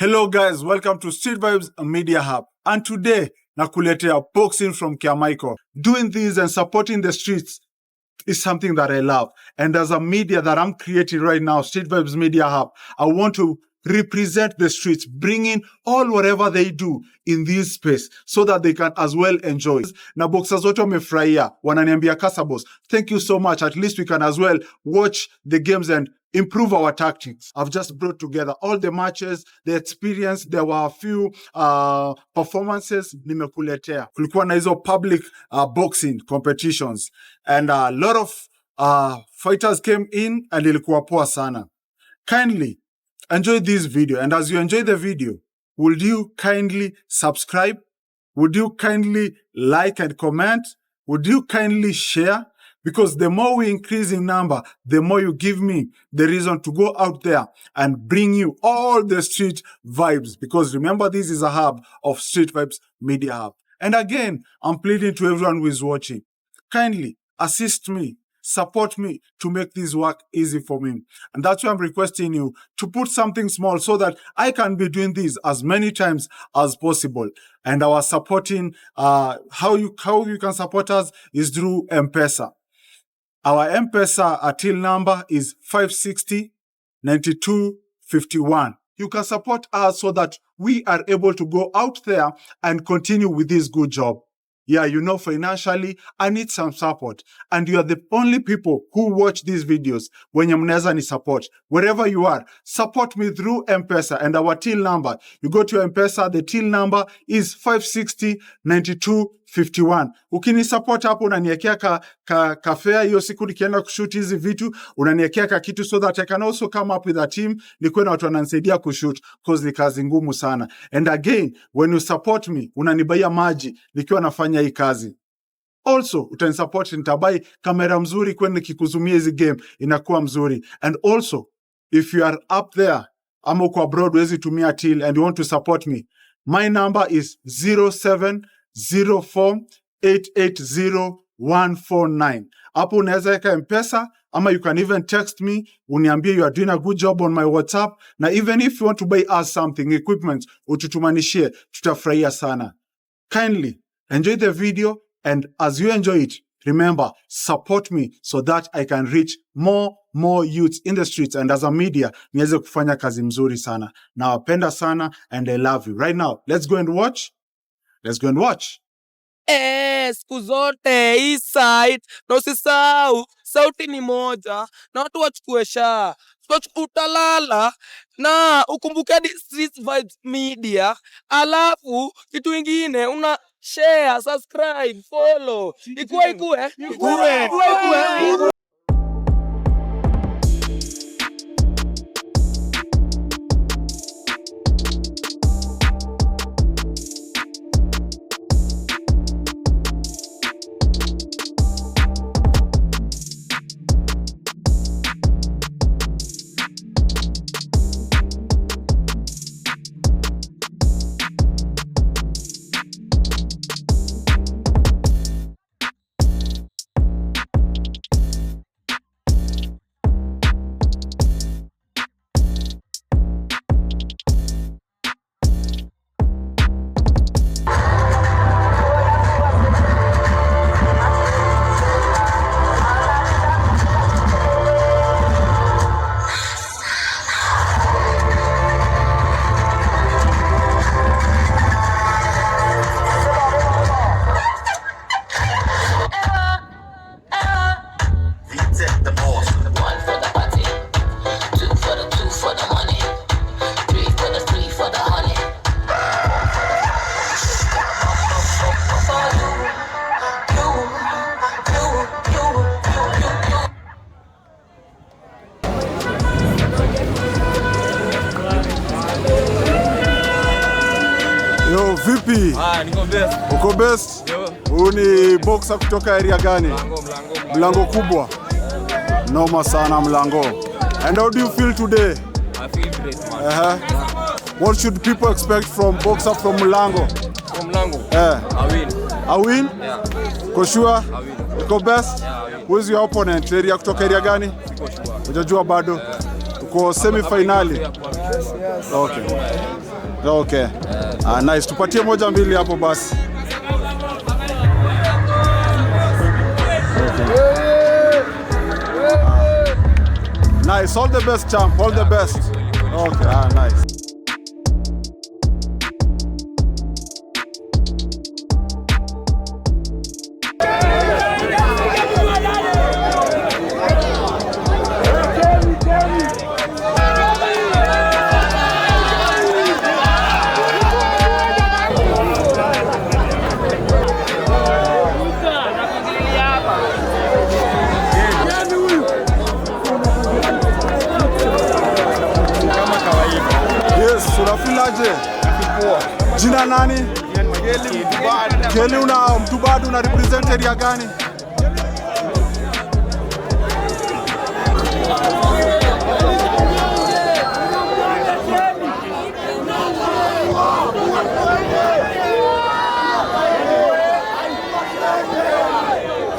Hello guys, welcome to Street Vibes Media Hub. And today, nakuletea boxing from Kiamaiko. Doing this and supporting the streets is something that I love. And as a media that I'm creating right now, Street Vibes Media Hub, I want to represent the streets, bringing all whatever they do in this space so that they can as well enjoy. Na boxers wote wamefurahia, wananiambia Kasabos, thank you so much. At least we can as well watch the games and improve our tactics. I've just brought together all the matches, the experience. There were a few performances nimekuletea. Kulikuwa na hizo public boxing competitions and a lot of fighters came in and ilikuwa poa sana. Kindly enjoy this video, and as you enjoy the video, would you kindly subscribe? Would you kindly like and comment? Would you kindly share? Because the more we increase in number, the more you give me the reason to go out there and bring you all the street vibes. Because remember, this is a hub of Street Vibes Media Hub. And again, I'm pleading to everyone who is watching, kindly assist me, support me to make this work easy for me. And that's why I'm requesting you to put something small so that I can be doing this as many times as possible. And our supporting, how you can support us is through M-Pesa. Our M-Pesa till number is 560-9251. You can support us so that we are able to go out there and continue with this good job. Yeah, you know, financially, I need some support. And you are the only people who watch these videos when you mneza ni support. Wherever you are, support me through M-Pesa and our till number. You go to M-Pesa, the till number is 560-9251. Ukini support hapo, unaniekea ka fare hiyo siku nikienda kushoot hizi vitu, unaniekea ka kitu so that I can also come up with a team, nikuwe na watu wananisaidia kushoot, cause ni kazi ngumu sana. And again, when you support me, unanibaia maji, nikiwa nafanya hii kazi. Also, utanisupport, nitabai kamera mzuri kwenye nikikuzumia hizi game, inakuwa mzuri. And also, if you are up there, ama uko abroad, wezi tumia till and you want to support me, my number is 0704880149. Hapo unaweza weka M-Pesa, ama you can even text me, uniambie you are doing a good job on my WhatsApp, na even if you want to buy us something, equipment, ututumanishie, tutafurahia sana. Kindly enjoy the video, and as you enjoy it, remember, support me so that I can reach more youths in the streets, and as a media, niweze kufanya kazi mzuri sana. Nawapenda sana, and I love you. Right now, let's go and watch. Let's go and watch. Siku zote hii side na usisahau sauti ni moja na watu wachukue shaa. Utalala na ukumbuke Street Vibes Media. Alafu kitu ingine una share, subscribe, follow. Ikue. Yo, vipi? Niko best. Uko best? Yo. Uni boxer kutoka area gani? Mlango kubwa. Noma sana Mlango. And how do you feel today? I feel great, man. What should people expect from boxer from Mlango? From Mlango? I win. A win? Yeah. Kwa sure? I win. Uko best? Yeah, I win. Who is your opponent? Area kutoka area gani? Siko sure. Hujajua bado? Uko semi finali. Okay. Okay. Nice. Tupatie moja mbili hapo basi. Nice. All the best, champ. All the best. Okay. Nice. Unafilaje? Jina nani? Kelly. Una Mtubadu una represent area gani?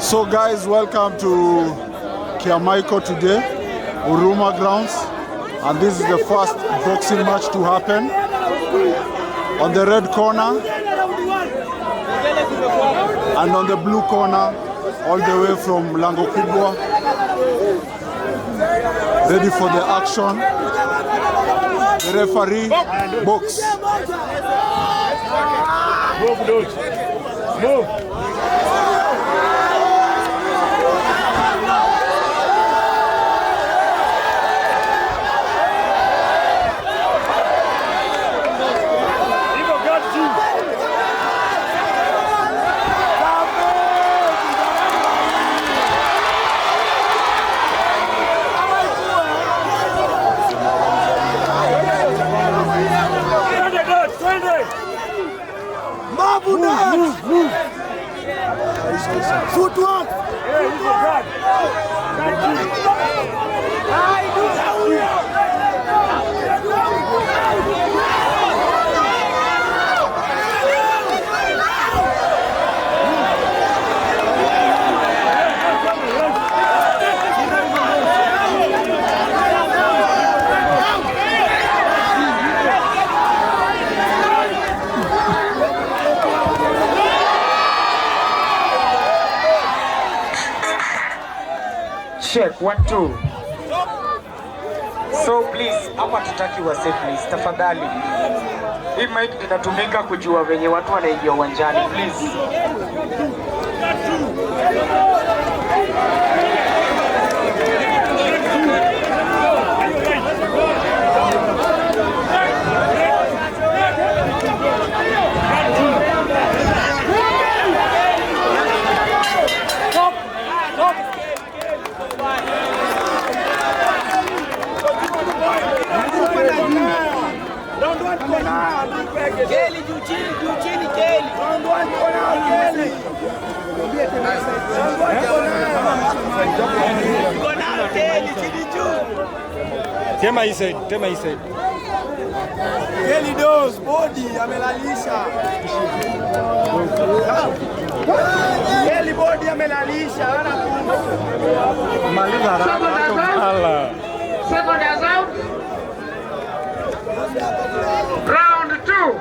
So guys, welcome to Kiamaiko today, Huruma grounds. And this is the first boxing match to happen. On the red corner and on the blue corner, all the way from Lango Kubwa, ready for the action. The referee, box. Move, dude. Move. Footwork! Check 1 2. So please, hapa tutaki wase please, tafadhali. Hii mic inatumika kujua venye watu wanaingia uwanjani please. Kelly, juu chini, Kelly. Tema hii side. Kelly does body amelalisha. Kelly body amelalisha. Maliza haraka. Second is out. Round 2.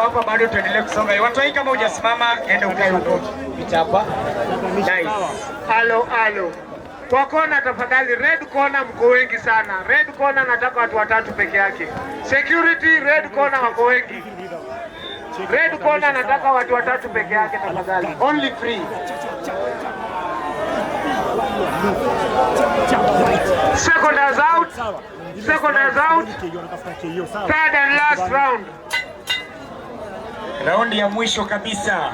hapa bado tuendelee kusonga. Watu hii kama hujasimama enda ukae huko. Vichapa. Nice. Halo. Kwa kona tafadhali, red corner mko wengi sana. Red corner nataka watu watatu peke yake. Security, red corner wako wengi. Red corner nataka watu watatu peke yake tafadhali. Only 3. Seconders out. Third and last round. Raundi ya mwisho kabisa.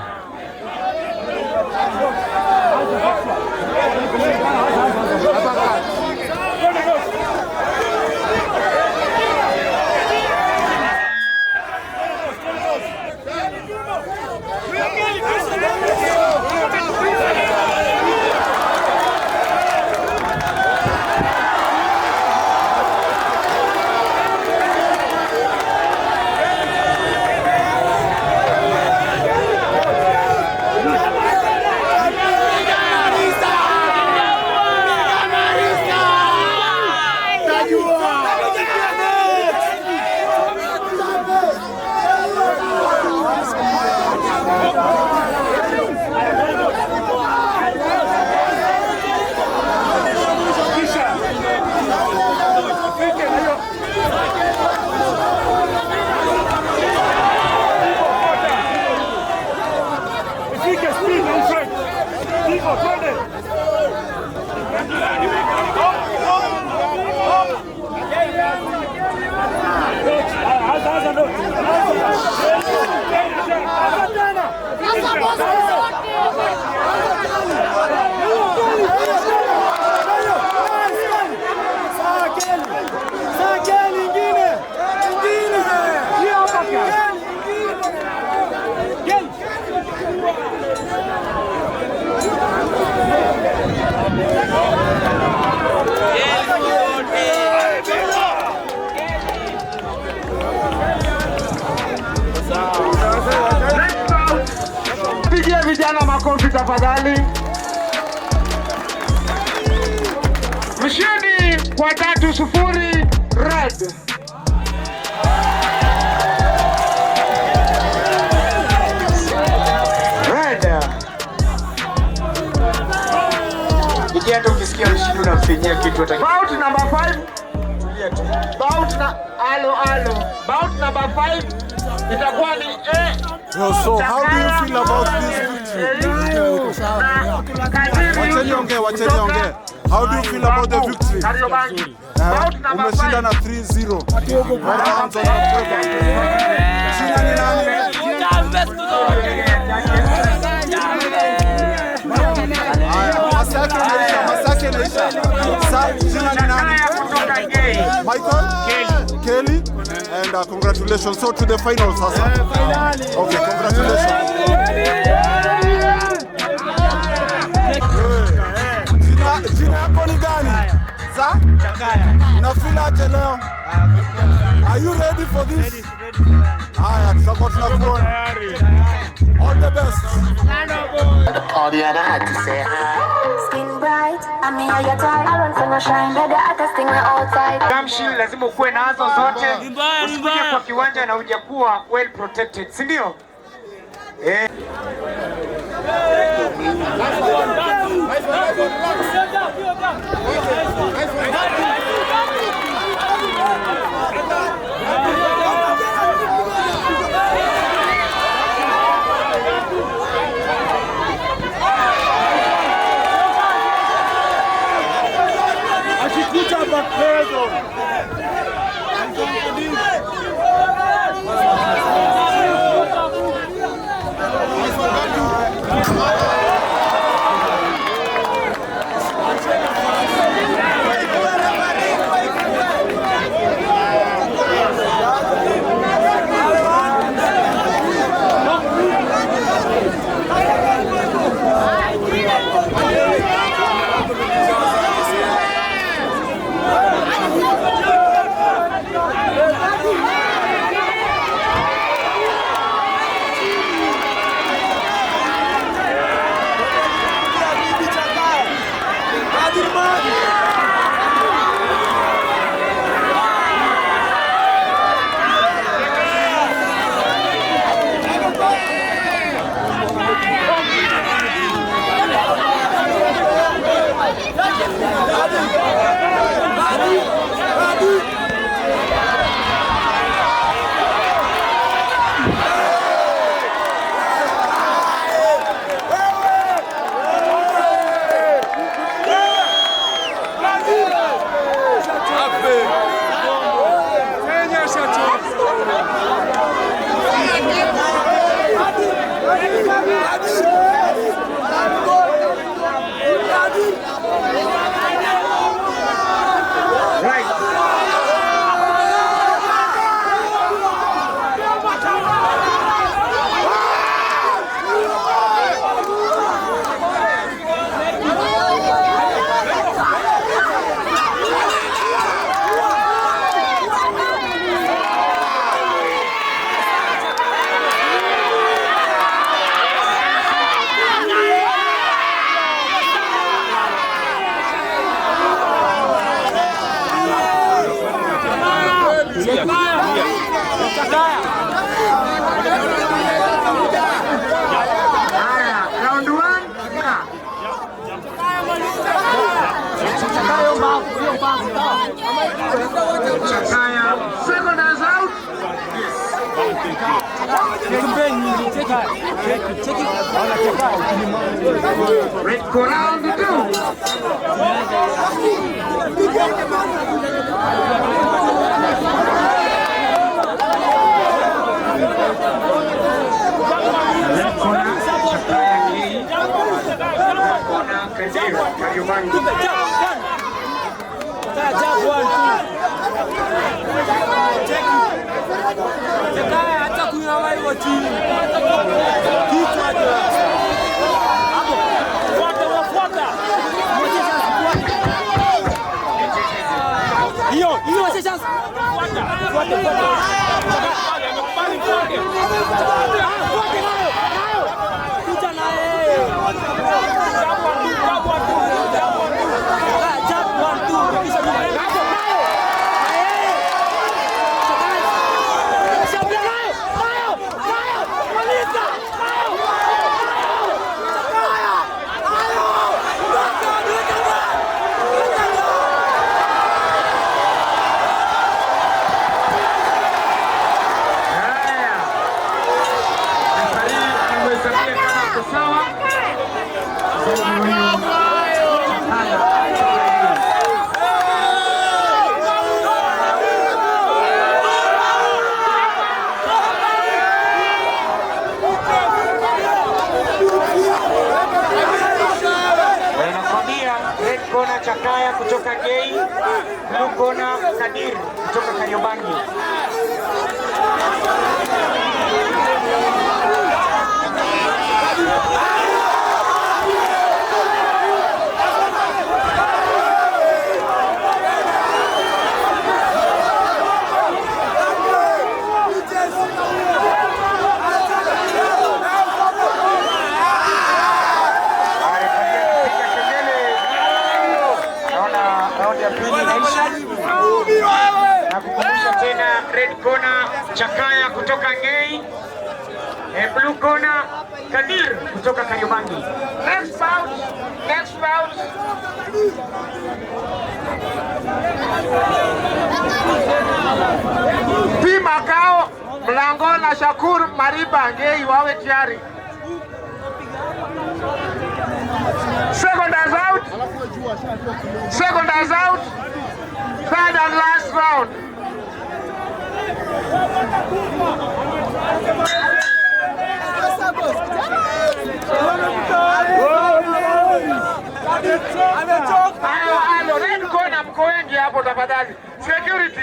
Pigia vijana makofi tafadhali. Mshindi kwa 3-0 red. Ikienda ukisikia mshindi unamfanyia kitu hata. Bout number 5. Tulia tu. Bout na alo. Bout number 5 itakuwa ni So how do you feel about this victory? Wacheni. How do you feel about the victory? Umeshinda na 3-0. Shida ni nani? Masake naisha. Shida ni nani? Michael? Kelly? And congratulations. So to the final sasa. Okay, congratulations. Jina yako ni gani? Sa? Unafeel aje leo? Are you ready for this? Haya, tutakuwa tunakuona. All the best. All the other had to say skin bright, I mean I get tired, I run for no shine, better I testing my outside. Gamshi lazima ukuwe nazo zote. Usije kwa kiwanja na hujakuwa well protected, si ndio? Red go round the two. Chakaya kutoka Gei, blue corner Kadir kutoka Kariobangi. Na kukumbusha tena red corner Chakaya kutoka Ngei, blue corner Kadir kutoka Kariobangi. Next bout. Team Makao Mlango na Shakur Mariba Ngei wawe tayari. Second is out. Third and last round. Halo, red corner mko wengi hapo tafadhali. Security.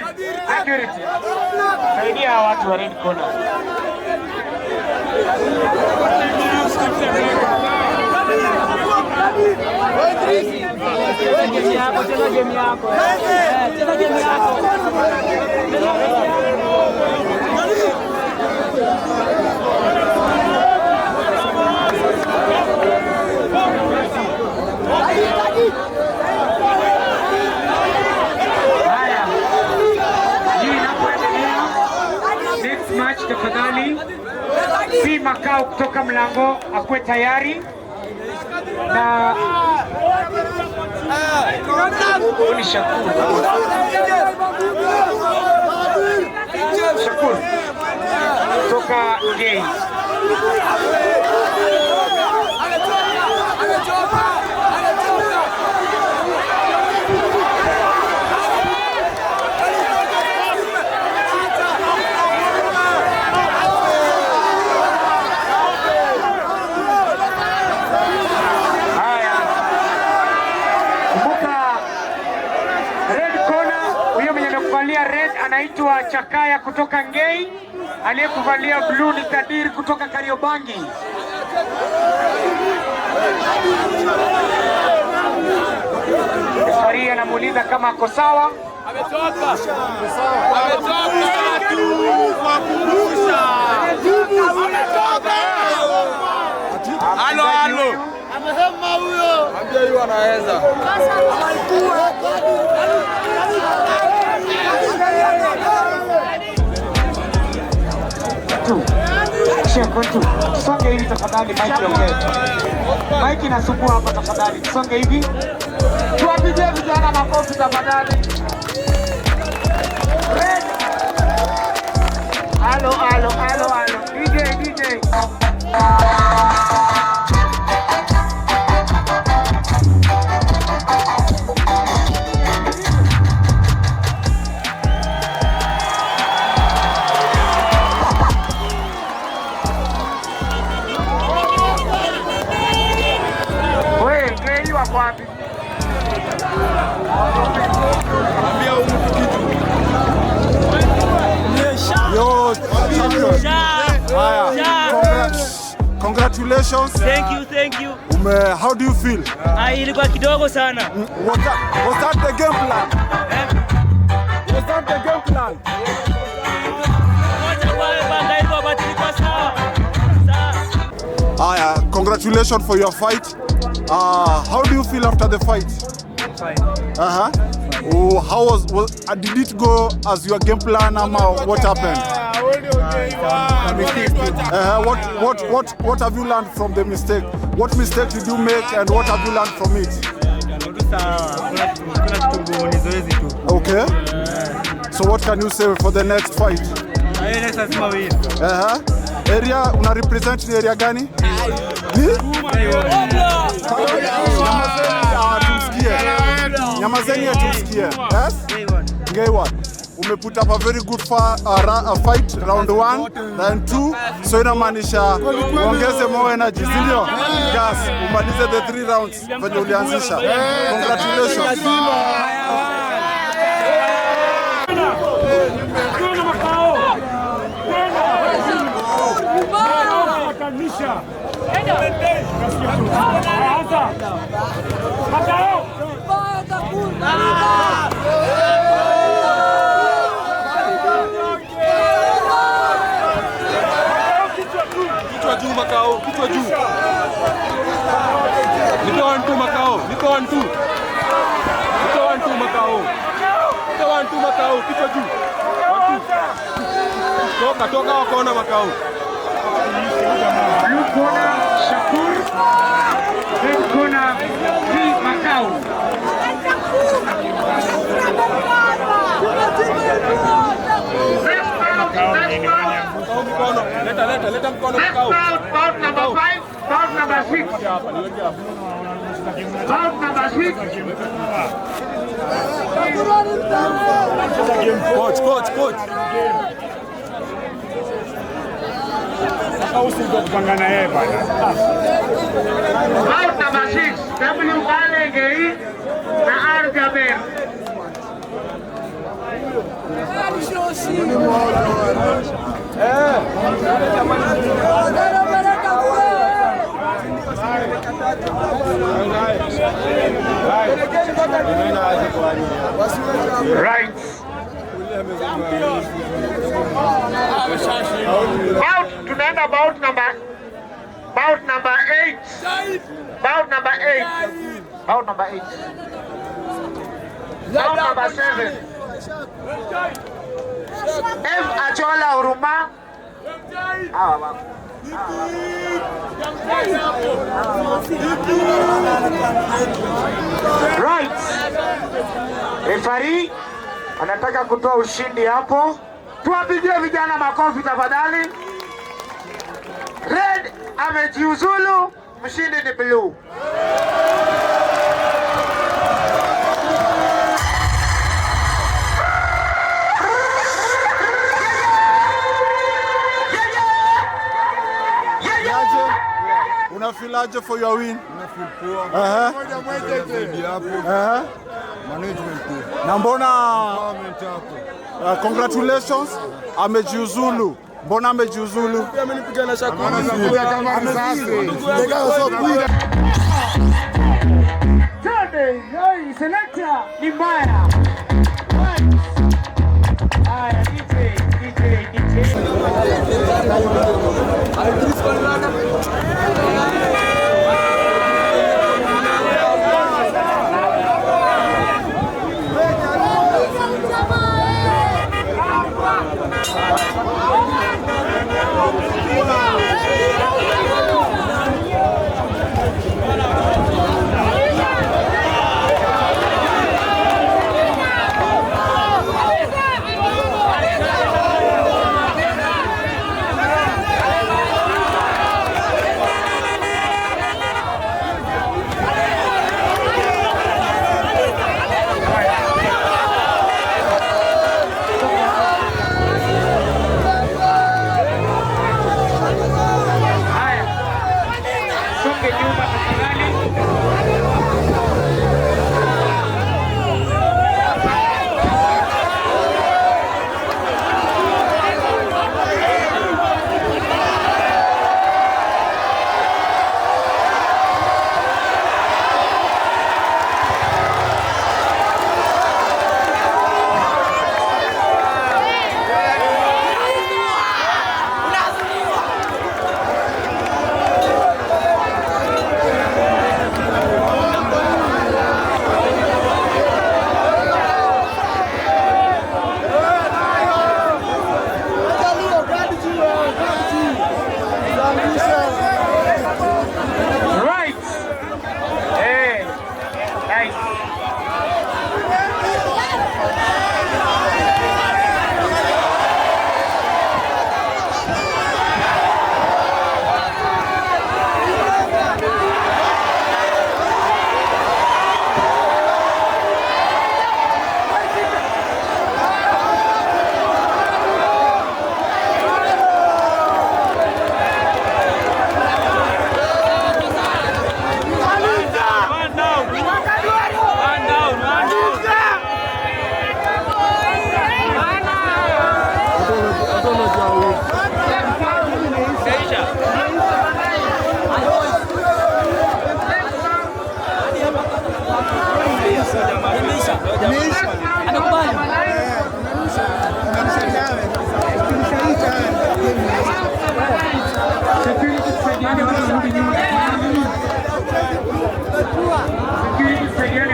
Saidia watu wa red corner. Cheza game yako. Next match tafadhali. Si Makao kutoka Mlango akwe tayari. Na Shakur kutoka Ngei. red anaitwa Chakaya kutoka Ngei, aliyekuvalia blue ni Kadiri kutoka Kariobangi. Referee anamuuliza kama ako sawa. Ametoka. Halo. Amesema huyo. Ambia yeye anaweza. Songe hivi tafadhali, Mike ongea. Mike inasumbua hapa tafadhali. Songe hivi. Tuwapigie vijana makofi tafadhali. Halo. DJ. Wapi? Yo, congratulations. Thank you. How do you feel? Ilikuwa kidogo sana. Was that the game plan? Was that the game plan? Congratulations for your fight. How do you feel after the fight? Fine. Oh, how was did it go as your game plan, Ama? What happened? What have you learned from the mistake? What mistake did you make and what have you learned from it? Okay. So what can you say for the next fight? Area una represent ni area gani? Nyamazeni tumsikie. Yes? Ngei one. Umeput up a very good fight round 1 round 2, so inamaanisha ongeze more energy, si ndio? Yes, umalize the 3 rounds venye ulianzisha. Congratulations. Kichwa juu Makao, kichwa juu. Niko 1-2 Makao, niko 1-2. Niko 1-2 Makao. Niko 1-2 Makao, kichwa juu. 1-2. Toka wakaona Makao. Blue corner Shakur, red corner Makao. Leta mkono Makao. Bout number 5, bout number 6. Bout number 6. Coach. Kupangana yeye bana. Bout number 6, W Ngei na R Jaber. Right. Tunaenda bout number 8. Bout number 8. Bout number 8. Bout number 7. F Achola Uruma. Right. Referee anataka kutoa ushindi hapo. Tuwapigie vijana makofi tafadhali. Red amejiuzulu, mshindi ni blue. Unafilaje for your win? Unafeel poa. Management poa. Na mbona congratulations, amejiuzulu. Mbona amejiuzulu? Selector ni mbaya. Haya, DJ.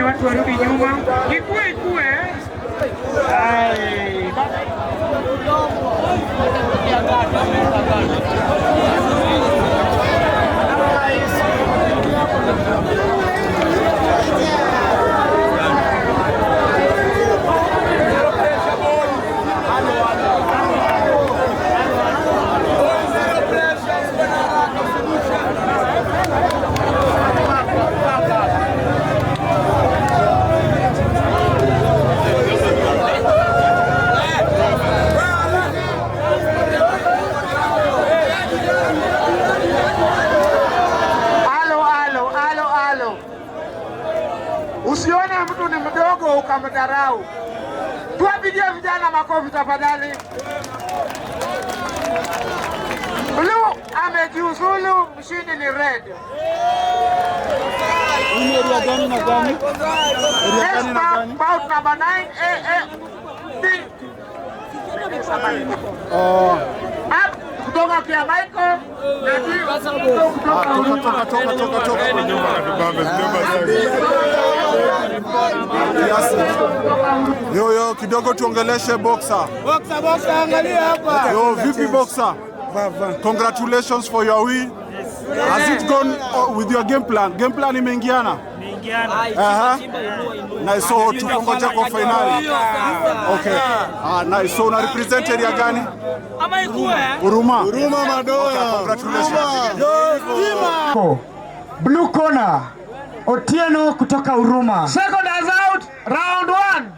Watu warudi nyuma. Ikue. Usione mtu ni mdogo ukamdharau. Tuwapigie vijana makofi tafadhali. Blue amejiuzulu, mshindi ni red. Area gani na gani? Bout number 9 kutoka kwa Michael toka. Yo kidogo tuongeleshe boxer. Boxer angalia hapa. Yo vipi boxer? Congratulations for your win. Has it gone with your game plan? Game plan imeingiana? Nice, so tukongoja kwa finali. Okay. Nice. So una represent area gani? Huruma Madoya. Congratulations. Blue corner Otieno kutoka Huruma. Second is out, round 1.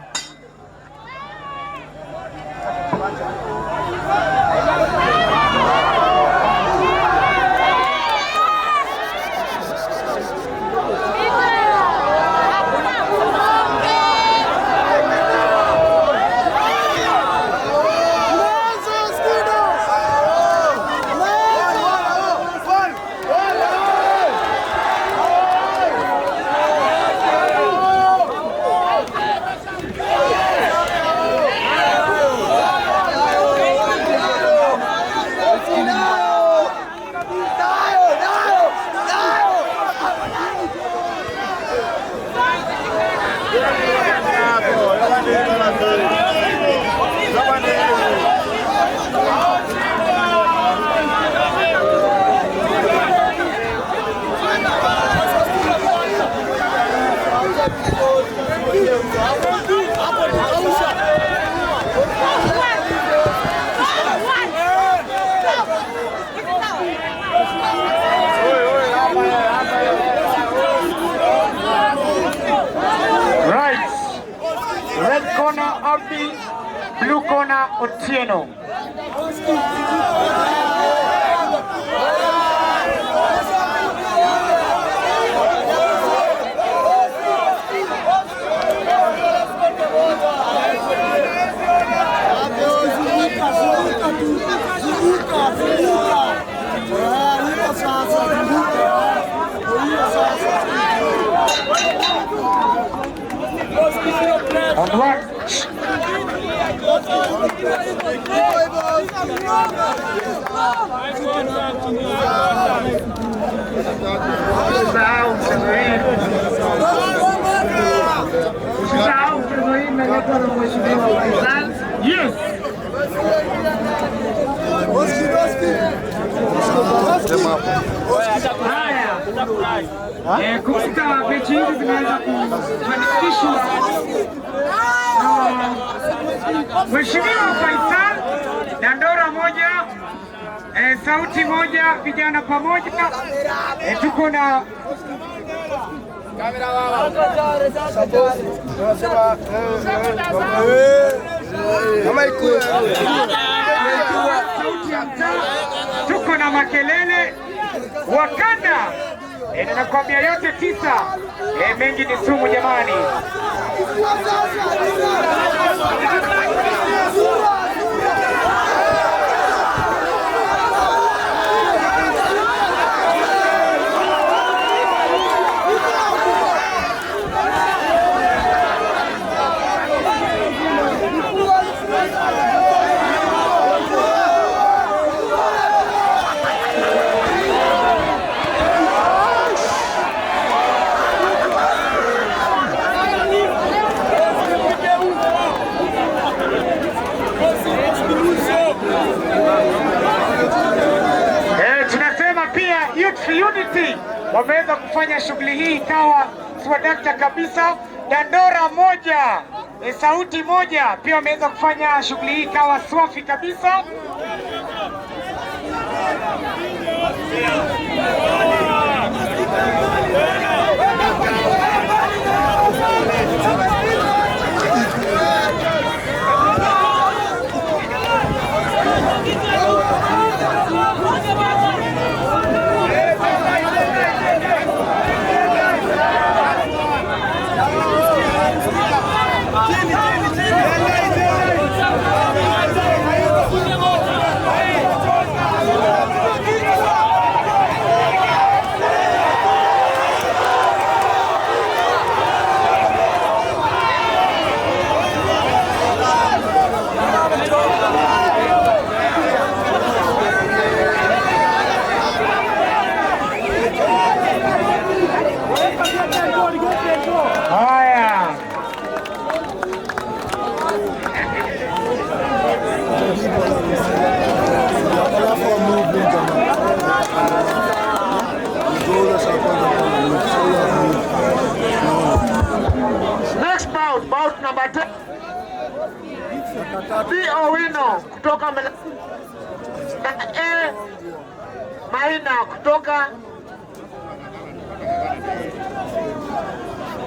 blue corner Otieno. On one. Usisahau mchezo hii imeletwa na mheshimiwa Faisal. Yes. Haya. Kumbuka mechi hizi zimeweza kufanikishwa Mheshimiwa Faisal, Dandora moja, sauti moja, vijana pamoja. Tuko na tuko na makelele Wakanda. Ninakwambia yote 9. Mengi ni sumu jamani. Unity wameweza kufanya shughuli hii ikawa swadakta kabisa. Dandora moja, sauti moja pia wameweza kufanya shughuli hii ikawa swafi kabisa. Next bout number 10. Owino kutoka Maina kutoka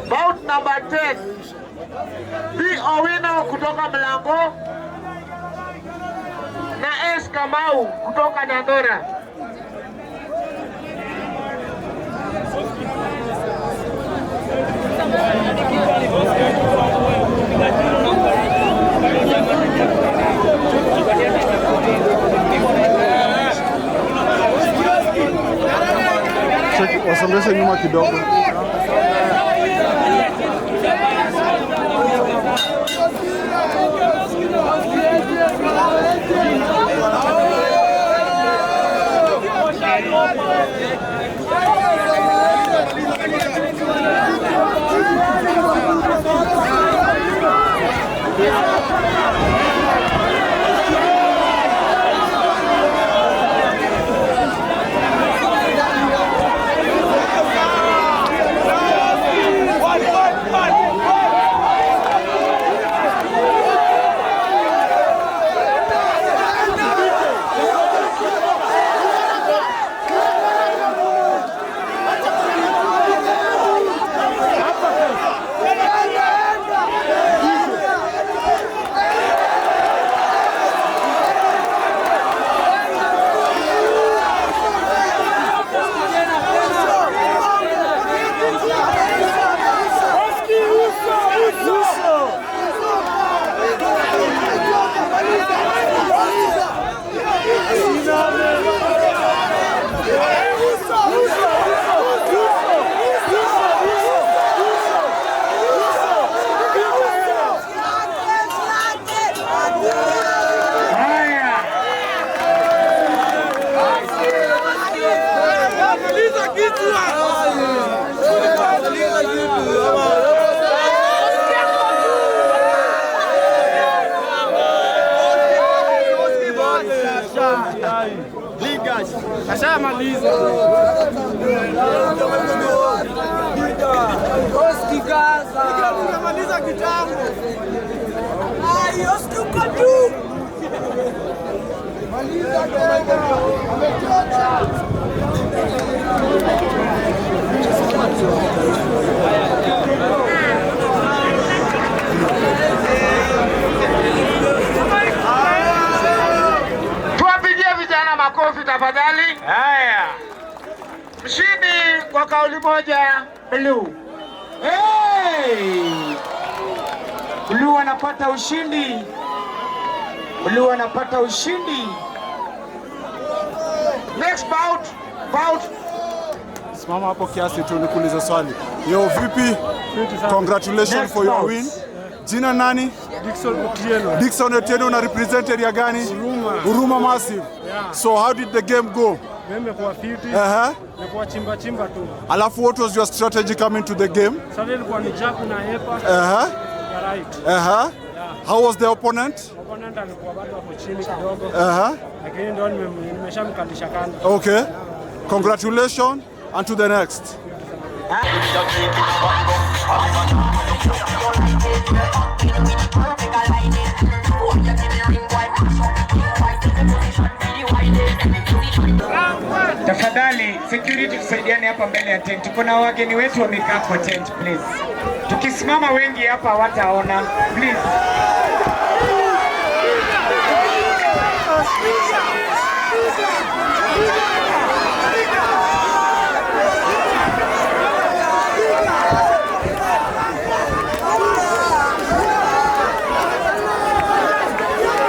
bout number 10. Owino kutoka Mlango na S Kamau kutoka Dandora. Wasongeshe nyuma kidogo. Ashamaliza. Oski Gaza. Tunamaliza kitambo. Ai, Oski uko tu. Maliza tena. Amechoka. Tuwapigie vijana makofi tafadhali. Haya. Mshindi kwa kauli moja Blue. Hey! Blue anapata ushindi. Blue anapata ushindi. Next bout. Simama hapo kiasi tu nikuulize swali. Yo, vipi? Congratulations Next for your bout. win. Jina nani? Dickson Otieno, una represent area gani? Huruma Massive. Yeah. So how did the game go? Mimi kwa fiti, Nikuwa chimba tu. Alafu, what was your strategy coming to the game? Sasa ilikuwa ni jaku na hepa. Ya right. Yeah. How was the opponent? Opponent alikuwa bado hapo chini kidogo. Lakini ndio nimeshamkalisha kando. Okay. Congratulations and to the next. Tafadhali security tusaidiane hapa mbele ya tent. Kuna wageni wetu wamekaa kwa tent, please. Tukisimama wengi hapa hawataona, please.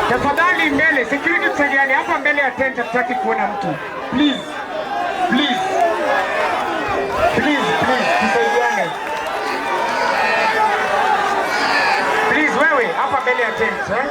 Tafadhali mbele, security tusaidiane hapa mbele ya tent, hatutaki kuona mtu. Please. Tusaidiane. Please wewe hapa mbele ya tent,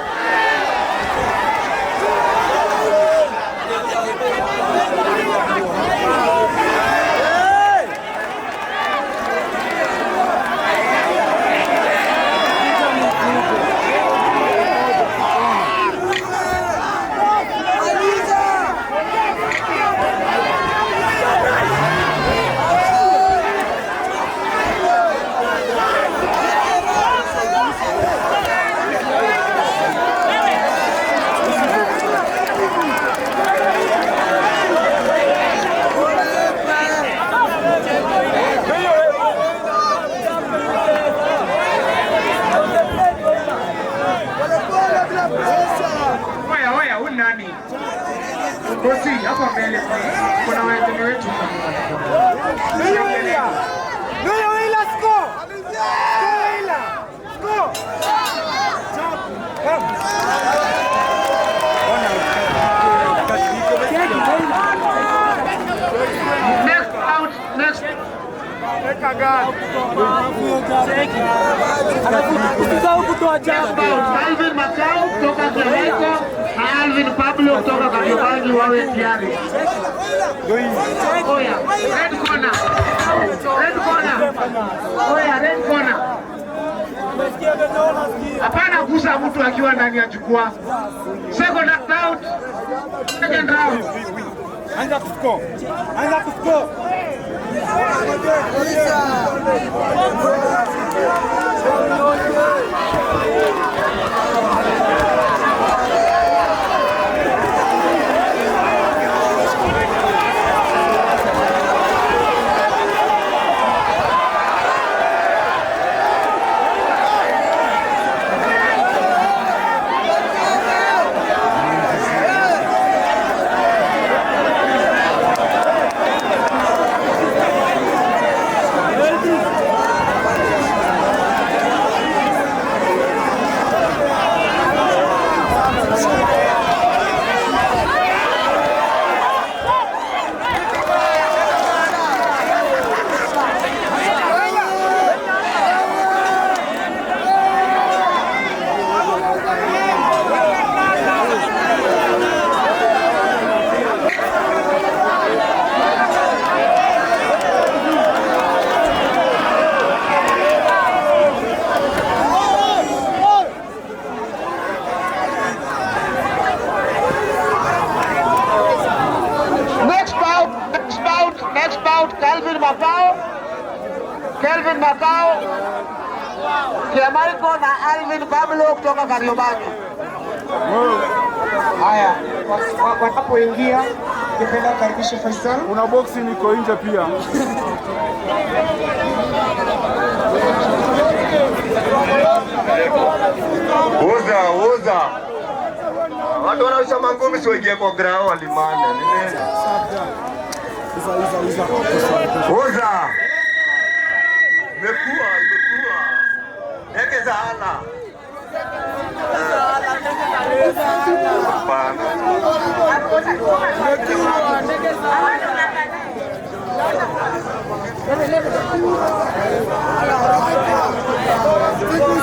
Bosi, hapa mbele kuna wageni wetu. Next. Alvin Macau kutoka Jamaica na Alvin Pablo kutoka Kariobangi wawe tayari. Oya, red corner. Oya, red corner. Hapana kusa mtu akiwa ndani ya jukwaa. Second round. Anza kuscore. Alvin Makao, Kiamaiko na Alvin Pablo kutoka Kariobangi. Haya, wanapoingia ningependa kukaribisha Faisal. Kuna boxi niko nje pia. Uza. Watu wanaosha mangumi siwaingie kwa grao walimane. Uza. Imekuwa. Ndege za hala.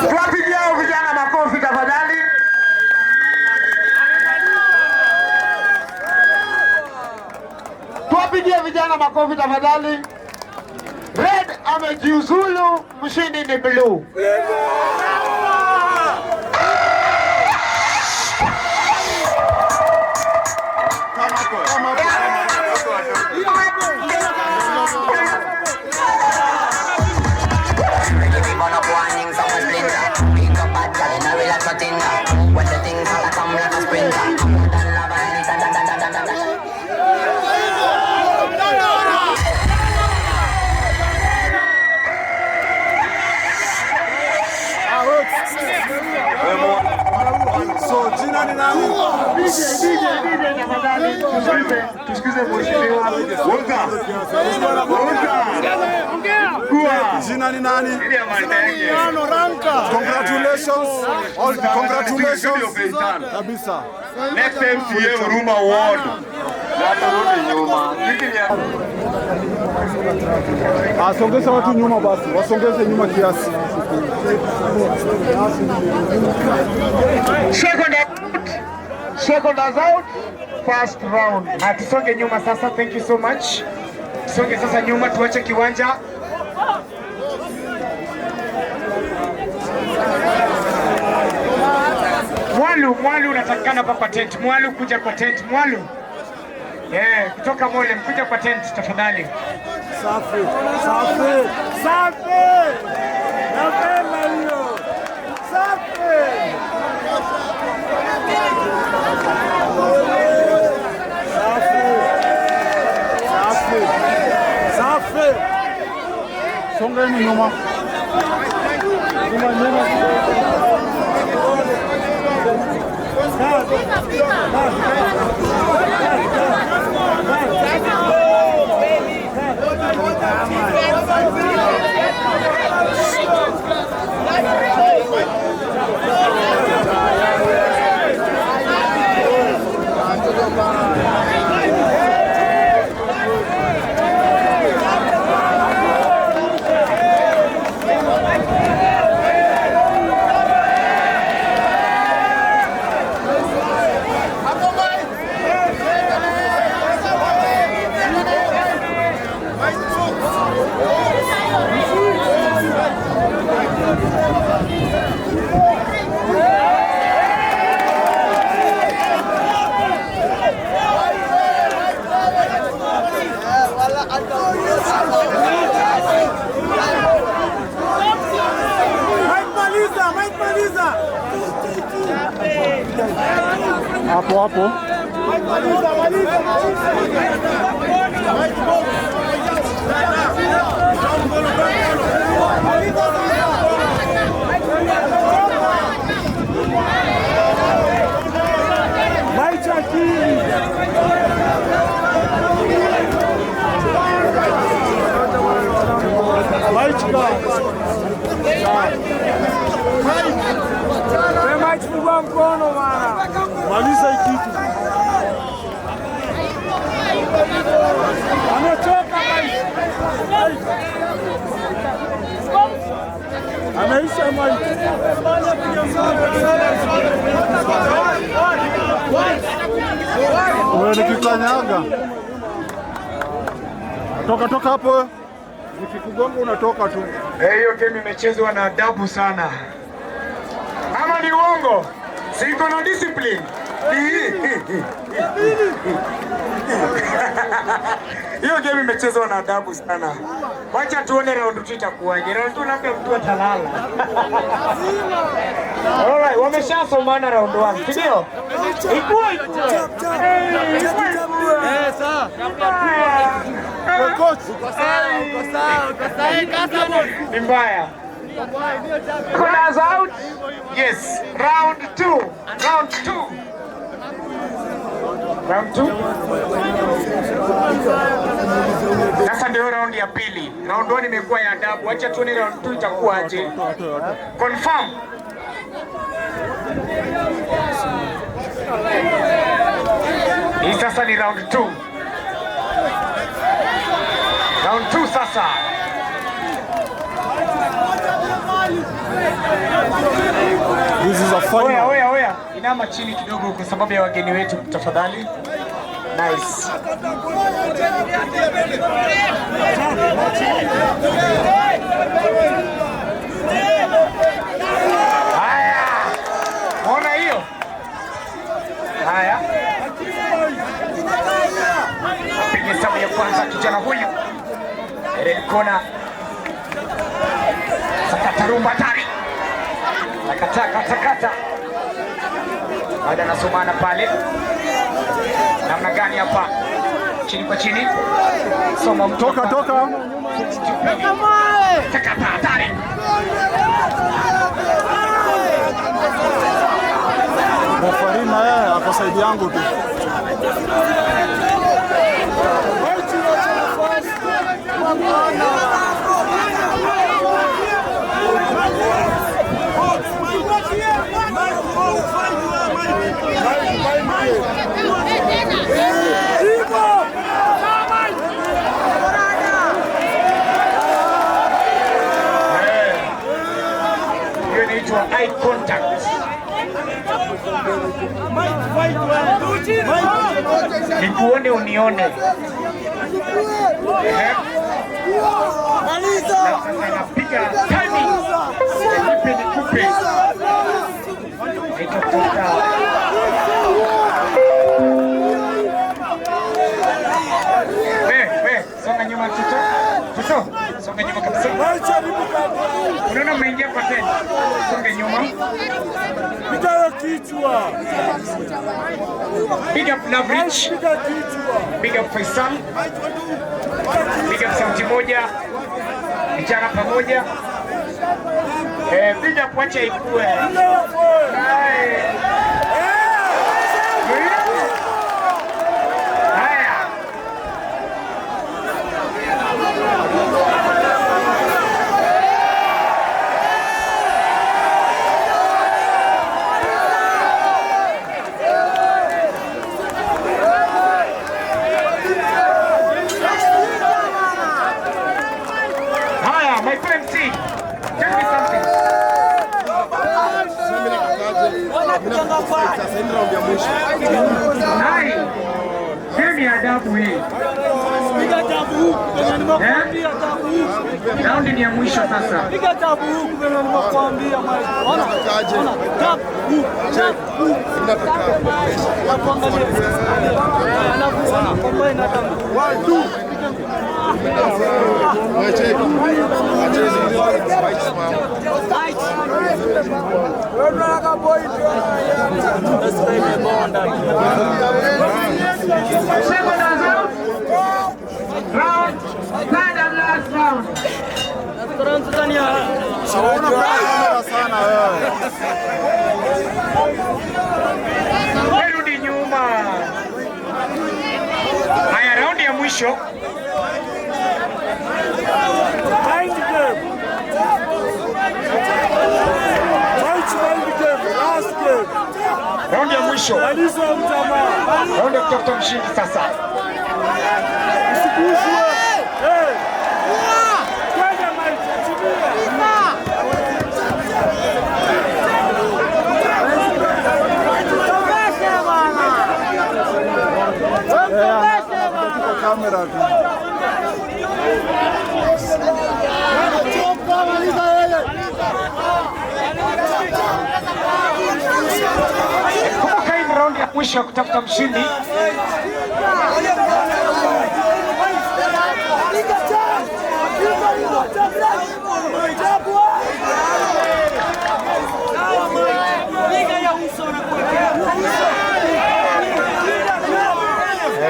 Tuwapigie vijana makofi tafadhali. Tuwapigie vijana makofi tafadhali. Red amejiuzulu, mshindi ni blue. So jina ni nani? Tusikize mheshimiwa. Jina ni nani? Congratulations. Congratulations. Kabisa. Next MCA Huruma Ward. Asongeze watu nyuma basi. Wasongeze nyuma kiasi. Second out. First round. Tusonge nyuma sasa. Thank you so much. Tusonge sasa nyuma, tuache kiwanja. Mwalu unatakikana hapa kwa tent. Mwalu kuja kwa tent. Mwalu. Kutoka Mole kuja kwa tent tafadhali. Safi. Napenda hiyo. Safi. Songeni nyuma. Hapo. Chukua mkono bwana. Maliza hii kitu. Amechoka maisha. Ameisha maisha. Wewe nikikanyaga. Toka hapo. Nikikugonga unatoka tu. Hiyo game imechezwa na adabu sana. Ama ni uongo? Siko na discipline. Hiyo game imechezwa na adabu sana. Wacha tuone round 2 itakuwaje. Round 2 labda mtu atalala. Alright, wameshasomana round 1, ndio? Ikuwa. Sawa. Coach. Uko sawa. Kasa boy. Ni mbaya. Corners out. Yes, round 2. Round 2. Round 2. Sasa ndio round ya pili. Round 1 imekuwa ya adabu. Acha tuone round 2 itakuwaje. Confirm. Hii sasa ni round 2. Round 2 sasa. This is a final. Oya. Inama chini kidogo kwa sababu ya wageni wetu tafadhali. Nice. Haya. Ona hiyo. Haya. Piga sabu ya kwanza kijana huyu. Red corner. Sakata rumba tari. Sakata. Baada anasomana pale. Namna gani hapa? Chini kwa chini. Soma mtoka. Sakata hatari. Mwafarina yeye ako side yangu tu. Hiyo inaitwa eye contact. Nikuone unione. Napiga tani. Nikupe. Nitafuta. Songa nyuma Tuto. Songa nyuma kabisa. Unaona umeingia kwa tena. Songa nyuma. Piga kichwa. Big up Loveridge. Big up Faisal. Big up sauti moja. Vijana pamoja. Big up wacha ikue. My friend, see, tell me something. Hai, hii adabu hii. Piga tabu huku kwenye nimekuambia tabu huku. Raundi ni ya mwisho sasa. Piga tabu huku kwenye nimekuambia Mike. Ona tabu huku. Nakuangalia. Alafu combine na tabu. 1 2 Rudi nyuma. Haya, raundi ya mwisho. Raundi ya mwisho. Raundi ya kutafuta mshindi sasa. Kamera tu. Kumbuka hii raundi ya mwisho wa kutafuta mshindi.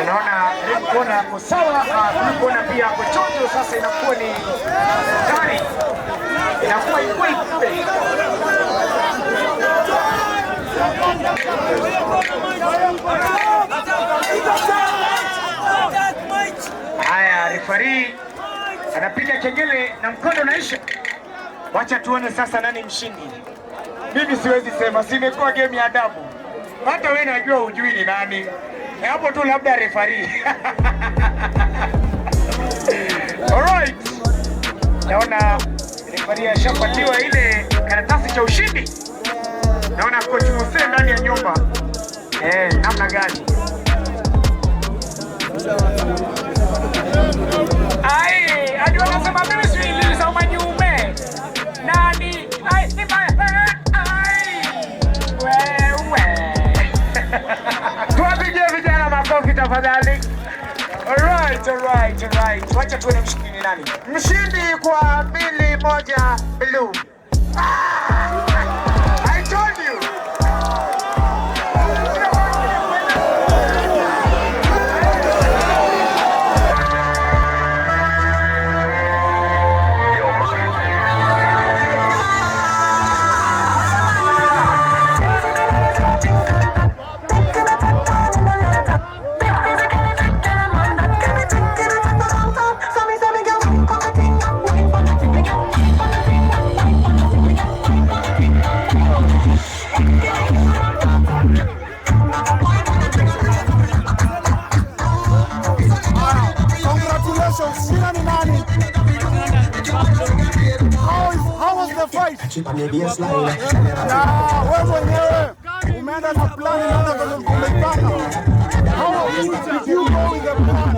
Naona kona kwa sawa, kona pia kwa choto. Sasa inakuwa ni tari, inakuwa iko. Haya, referee anapiga kengele na mkondo unaisha. Wacha tuone sasa nani mshindi. Mimi siwezi sema, simekuwa game ya adabu. Hata wewe najua hujui ni nani. Hapo tu labda referee. Alright. Naona referee ashapatiwa ile karatasi cha ushindi. Naona coach Muse ndani ya nyumba. Namna gani? Ai, ajua nasema mimi si nilisa manyume. Nani? Ai, ni wewe. Tuwapigie vijana makofi tafadhali. Alright. Wacha tuone mshindi ni nani. Mshindi kwa 2-1 blue. I told you. Wewe mwenyewe umeenda na plan na umepanga. How did you go with the plan?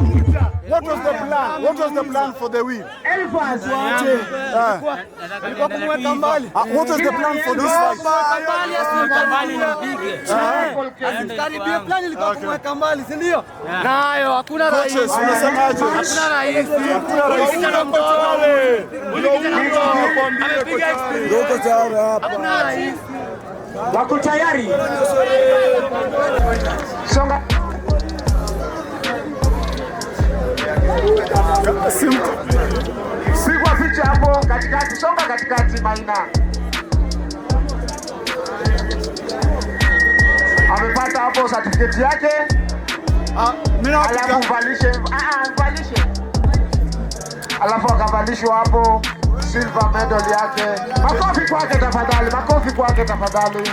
What was the plan? What was the plan for the win? Elephant. What was the plan for this fight? Karibia plan ilikuwa kuweka mbali, si ndio? Nayo hakuna rais. Unasemaje? Hakuna rais. Hakuna rais. Hakuna rais. Wako tayari? Songa. Sigwa picha hapo katikati, songa katikati Maina. Amepata hapo certificate yake. Alafu valishe, valishe. Alafu akavalishwa hapo silver medal yake. Makofi kwake tafadhali, makofi kwake tafadhali.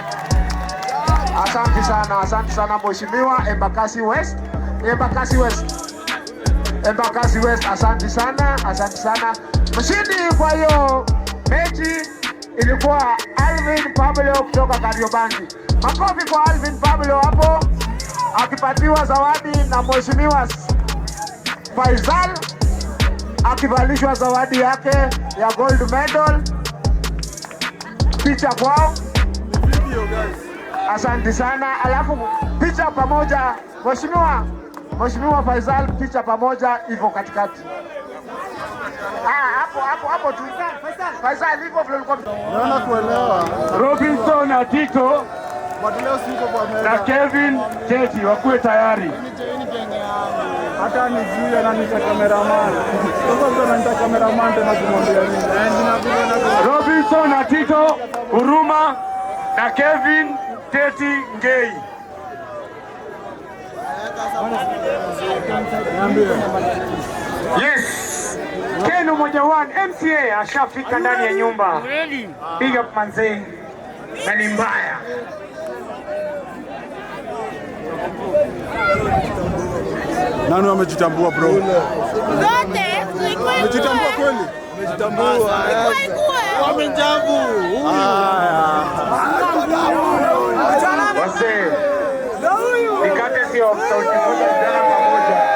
Asante sana Mheshimiwa Embakasi West. Embakasi West, asante sana. Mshindi kwa hiyo mechi ilikuwa Alvin Pablo kutoka Kariobangi. Makofi kwa Alvin Pablo hapo, akipatiwa zawadi na Mheshimiwa Faisal, akivalishwa zawadi yake ya gold medal. Picha kwao. Asante sana. Alafu picha pamoja Mheshimiwa Faisal, picha pamoja hivyo katikati. Hapo tu. Faisal hivyo vile ulikuwa. Naona kuelewa. Robinson na Tito na Kevin Teti wakuwe tayari. Hata nijue na nita cameraman. Sasa ndo nita cameraman tena kumwambia nini? Robinson na Tito, Huruma na Kevin Teti Ngei. Yes. Kenu moja one MCA ashafika ndani ya nyumba. Big up manze. Na ni mbaya. Nani amejitambua bro? Zote tulikuwa Amejitambua kweli? Amejitambua. Wamejambu. Wase. Nikate sio sauti moja jana pamoja.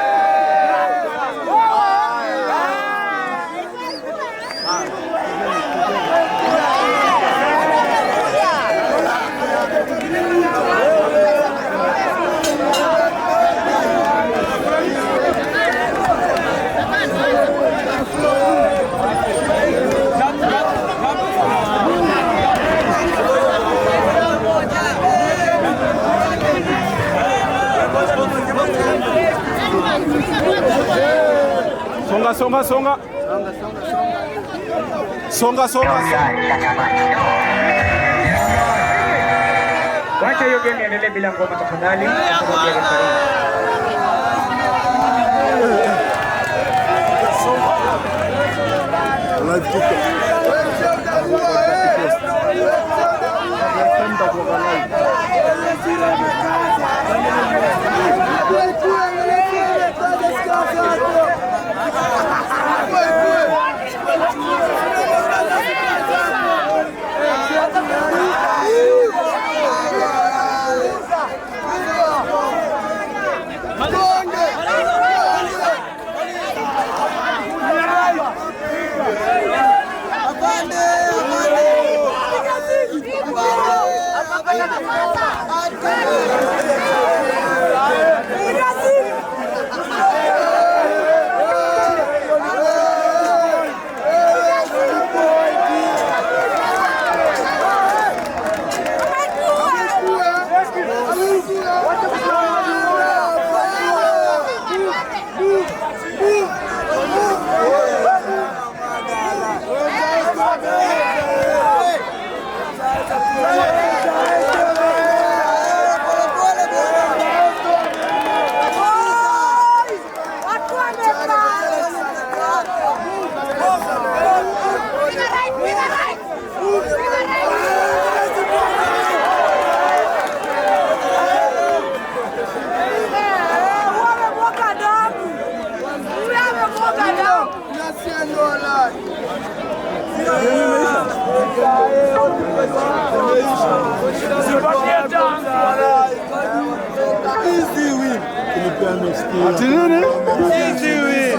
Songa. Songa. Wacha hiyo game iendelee bila ngoma tafadhali.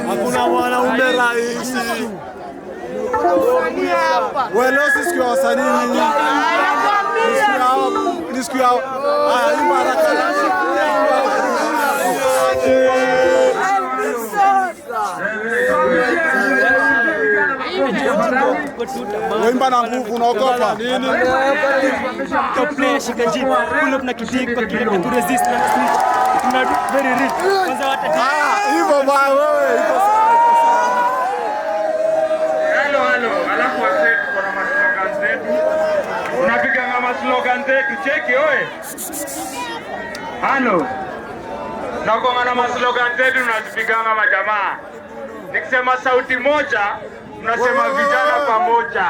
Hakuna mwanaume rais. Wewe leo sisi kwa wasanii nyinyi. Nisikia hii baraka. Wimba na nguvu unaogopa nini? Top player shika chini. Pull up na kick kwa kile tu resist na switch. Tuna very rich. Kwanza watati. Hivyo bwana wewe, hivyo Hello. Alafu wase tuko na slogan zetu. Unapiga kama slogan zetu. Cheki oe. Hello. Na kwa slogan zetu tunazipiga kama jamaa. Nikisema sauti moja, mnasema vijana pamoja.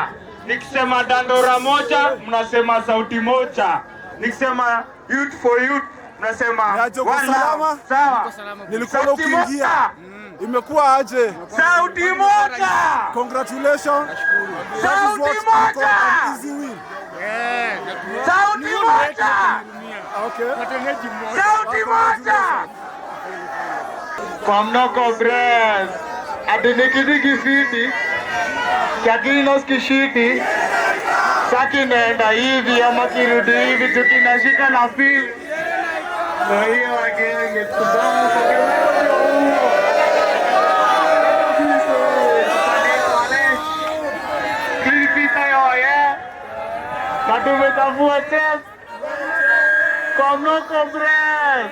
Nikisema dandora moja, mnasema sauti moja. Nikisema youth for youth, mnasema salama. Sawa. Nilikuwa ukiingia. Imekuwa aje? Sauti moja. Congratulations. Sauti moja. Easy win. Sauti moja. Okay. Sauti moja. Kwa mnoko brez. Ati nikidiki fiti. Kakino skishiti. Saki naenda hivi ama kirudi hivi tukinashika na fili. Na hiyo wagenge tubamu Kilipita yoye. Na tumetavua chef. Kwa mnoko brez.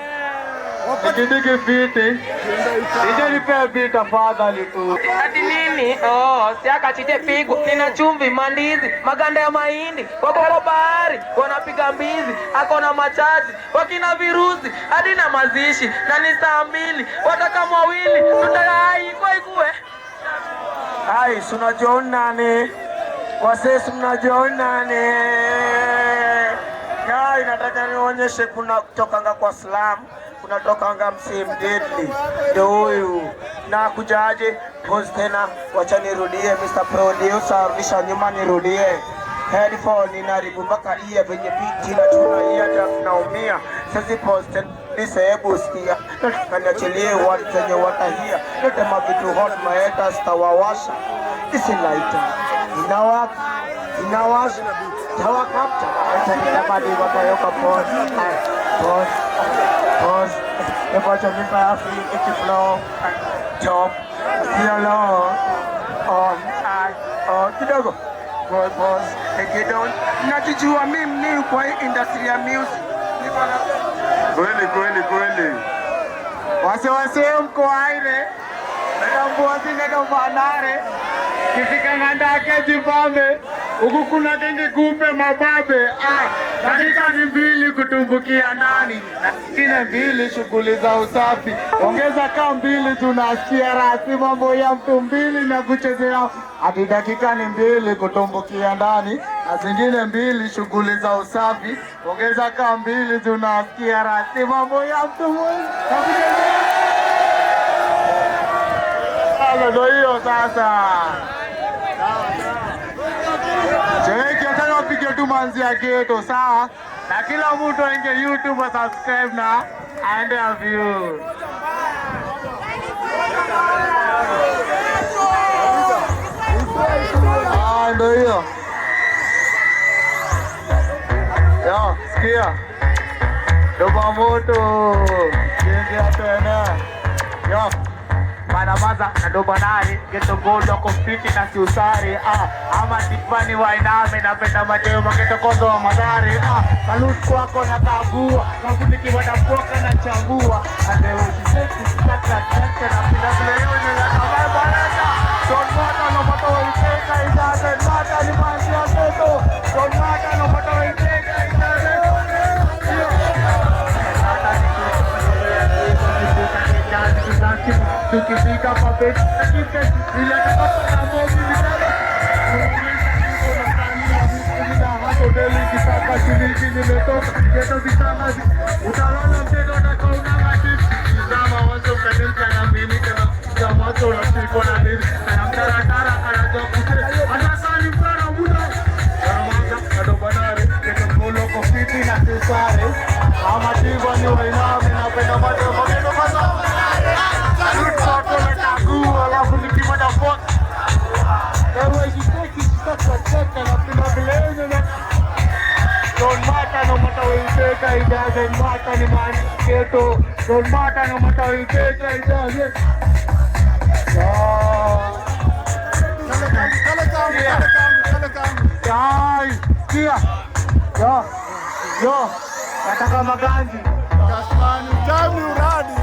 Nikidiki fiti. Ije nipea bita fadhali tu. Ati nini? Siaka chije pigo. Nina chumvi, mandizi, maganda ya mahindi. Wako kwa bahari, wanapiga mbizi. Akona machaji, wakina virusi. Hadi na mazishi, na ni saa 2. Wataka mwawili, tutayai ikue. Hai, sunajua nani? Wasesi mnajua nani? Hai, nataka nionyeshe kuna kutokanga kwa slam. Kunatokanga msee mdeadly. Ndio huyu. Na kujaje? Pause tena. Wacha nirudie Mr. Producer. Rudisha nyuma nirudie. Headphone inaribu mpaka iya venye biti na tuna iya draft naumia. Sasa pause tena. Nisehebu sikia. Nataka niachilie watu zenye watahia. Natema vitu hot maeta stawawasha. Isi lighter. Inawasha. Tawakapta. Nataka ni wakayoka pause. Pause. The bottom of my feet, it's flow. Top. Yellow. Kidogo. Pause. Take it down. Nakijua mimi ni kwa industry ya music. Kweli. Wase mko aire. natambua zingine manare kifika ngandake jibambe huku kuna genge kumbe mababe dakika ni 2 kutumbukia ndani dakika 2 shughuli za usafi ongeza kama 2 tunasikia rasi mambo ya mtu 2 na kuchezea hadi dakika ni 2 kutumbukia ndani na zingine 2 shughuli za usafi ongeza kama 2 tunasikia rasi mambo ya mtu 1 na kuchezea ndio hiyo sasa. Cheki hata wapige tu manzi ya geto sawa. Na kila mtu aingie YouTube subscribe na aende view. Ndio hiyo. Ya, sikia. Doba moto. Jenga tena. Ya. Manamaza na dobanari geto gold wako fiti na siusari ama tipani wainame na penda mateo mageto kondo wa madari kalusi kwako na kabua kafuniki wadapoka na chambua ande usiseki kata kete na pila vile na kamae barata Don Mata no mato waiteka idade Mata ni manzi ya geto Don Mata no mato waiteka idade tukifika papeti kike ile kama mobi hapo deli kitaka shilingi nimetoka geto vitamazi utalala mtego na kauna mati zama wazo kadimka na mimi tena kama wazo na siko na mimi na mtaratara anatokute anasali para muda kama kado banare geto golo kofiti na tusare ama tigo ni wainame na penda macho mageto kaza Don't matter no matter where you take it doesn't matter ni mani keto don't matter no matter where you take it doesn't yo nataka maganzi kasmani time uradi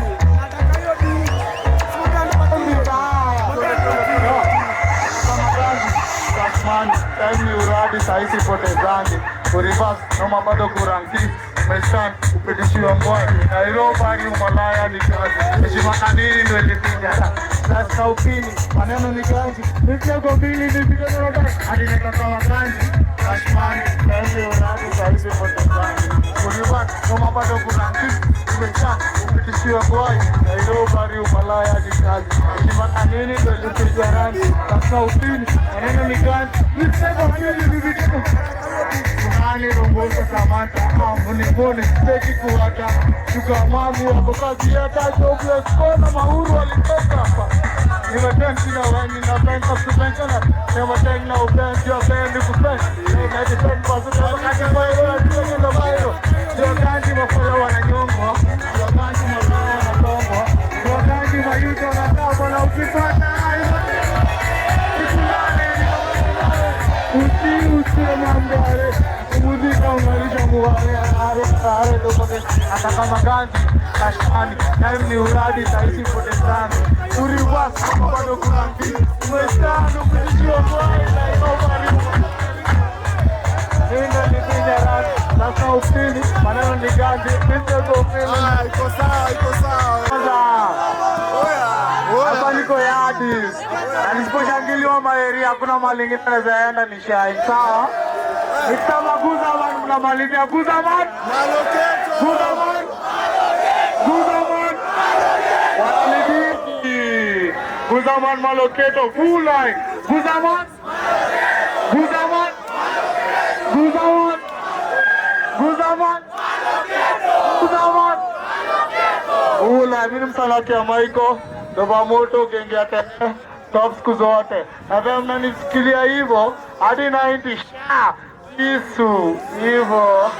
time uradi saisi potezangi kurivas noma bado kurangi umeshan upitishiwa mboya Nairobi umalaya ni kazi heshima kanini ndo ilipinja sasa upini maneno ni ganji nipego mbili nipige noroga hadi nekakawa ganji kashmani time uradi saisi potezangi kurivas noma bado kurangi umeshan upitishiwa mboya Nairobi umalaya ni kazi heshima kanini ndo ilipinja rangi sasa upini maneno ni ganji nipego mbili nipige Nani rombosa samanta Mbuni steki kuwata Chuka mamu wako kazi ya tajo Kona mahuru walitoka hapa Nimetensi na wengi na penka kupenkana Nimetensi na upenzi wa pendi kupenzi Nimetensi pasuka wakati mairo na tuwenye na mairo Jokanji mafolo wananyongo Jokanji mafolo wanatongo Jokanji mayuto na tabo na ukipata Usi mambare Muzika unalisha muware Are dokoke Ataka maganzi Kashmani Time ni uradi saisi potezani Uriwas Mbado kurangi Umestano kutishiwa mwae Na inobari Nina nipinya rani Sasa upini Maneno ni ganzi Mr. Gopini Iko sawa Hapa niko yadi Nisiposhangiliwa maeria Hakuna malingine nazaenda ni shine Sawa Nikitama Guzaman mnamalizia Guzaman Guzaman Guzaman Wanalidiki Guzaman Maloketo full line Guzaman Guzaman Guzaman Guzaman Guzaman full line Mini msalakia Maiko Doba moto genge ate Top siku zote na vya mnanisikilia hivo hadi 90 Isu, Ivo,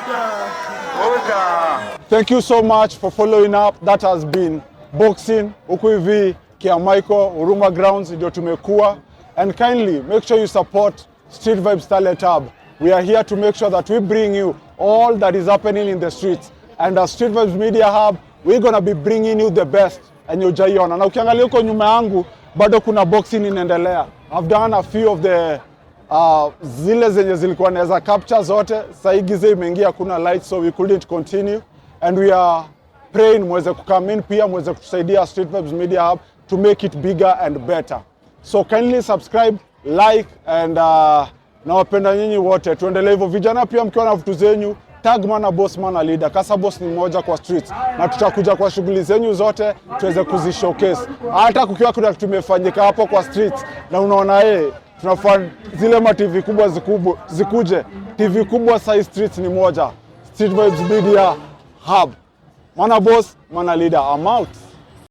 Oja. Thank you so much for following up. That has been Boxing, huku hivi Kiamaiko, Huruma Grounds, ndio tumekuwa. And kindly make sure you support Street Vibes Talent Hub. We are here to make sure that we bring you all that is happening in the streets. And as Street Vibes Media Hub, we're going to be bringing you the best. And you'll jaiona. Na ukiangalia huko nyuma yangu, bado kuna boxing inaendelea. I've done a few of the zile zenye zilikuwa naweza capture zote. Sasa giza imeingia, kuna light, so we couldn't continue, and we are praying mweze come in, pia mweze kutusaidia Street Vibes Media Hub to make it bigger and better. So kindly subscribe, like, and nawapenda nyinyi wote. Tuendelee hivyo. Vijana pia mkiwa na vitu zenyu, tag Mana Boss Mana Leader. Kasa Boss ni mmoja kwa streets, na tutakuja kwa shughuli zenyu zote tuweze kuzishowcase. Hata kukiwa kuna kitu kimefanyika hapo kwa streets na unaona tunafanya zile ma TV kubwa zikuje. TV kubwa size streets ni moja. Street Vibes Media Hub. Mana Boss Mana Leader. I'm out.